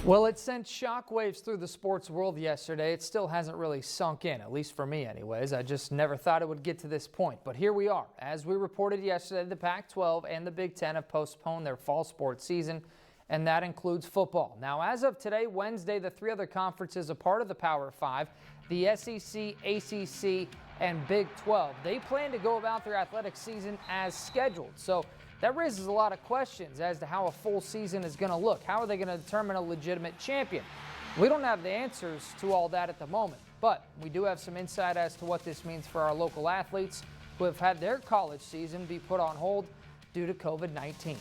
Well, it sent shockwaves through the sports world yesterday. It still hasn't really sunk in, at least for me anyways. I just never thought it would get to this point. But here we are. As we reported yesterday, the Pac-12 and the Big Ten have postponed their fall sports season, and that includes football. Now, as of today, Wednesday, the three other conferences a part of the Power Five, the SEC, ACC, and Big 12, they plan to go about their athletic season as scheduled. So that raises a lot of questions as to how a full season is going to look. How are they going to determine a legitimate champion? We don't have the answers to all that at the moment, but we do have some insight as to what this means for our local athletes who have had their college season be put on hold due to COVID-19.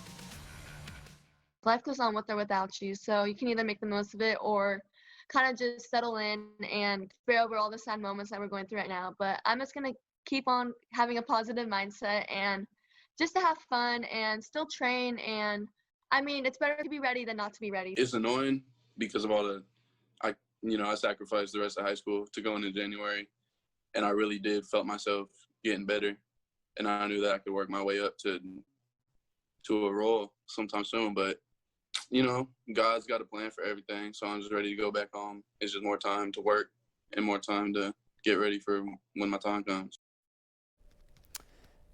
Life goes on with or without you, so you can either make the most of it or kind of just settle in and pray over all the sad moments that we're going through right now. But I'm just going to keep on having a positive mindset and just to have fun and still train. And I mean, it's better to be ready than not to be ready. It's annoying because of all the, I sacrificed the rest of high school to go into January, and I really felt myself getting better, and I knew that I could work my way up to a role sometime soon. But God's got a plan for everything, so I'm just ready to go back home. It's just more time to work and more time to get ready for when my time comes.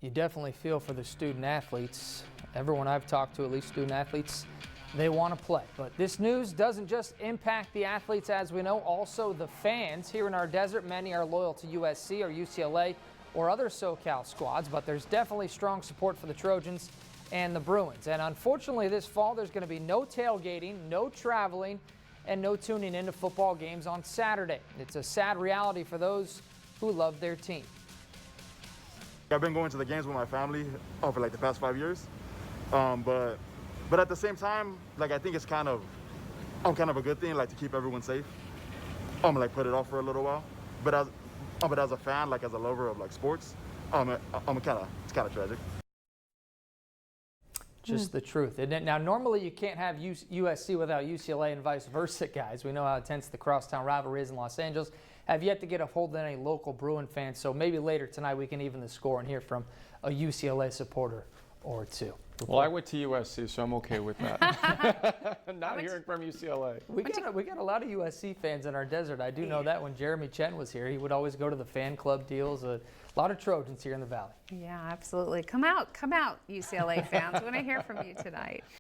You definitely feel for the student athletes. Everyone I've talked to, at least student athletes, they want to play. But this news doesn't just impact the athletes, as we know, also the fans. Here in our desert, many are loyal to USC or UCLA or other SoCal squads, but there's definitely strong support for the Trojans and the Bruins. And unfortunately, this fall, there's going to be no tailgating, no traveling, and no tuning into football games on Saturday. It's a sad reality for those who love their team. I've been going to the games with my family for like the past 5 years, but at the same time, like I think it's kind of a good thing, like to keep everyone safe. Like put it off for a little while, but as a fan, like as a lover of like sports, it's kind of tragic. Just the truth, isn't it? Now, normally you can't have USC without UCLA and vice versa, guys. We know how intense the crosstown rivalry is in Los Angeles. Have yet to get a hold of any local Bruin fans, so maybe later tonight we can even the score and hear from a UCLA supporter or two. Well, I went to USC, so I'm okay with that. Not hearing from UCLA. We got a lot of USC fans in our desert. I do know that. When Jeremy Chen was here, he would always go to the fan club deals. A lot of Trojans here in the Valley. Yeah, absolutely. Come out, UCLA fans. We want to hear from you tonight.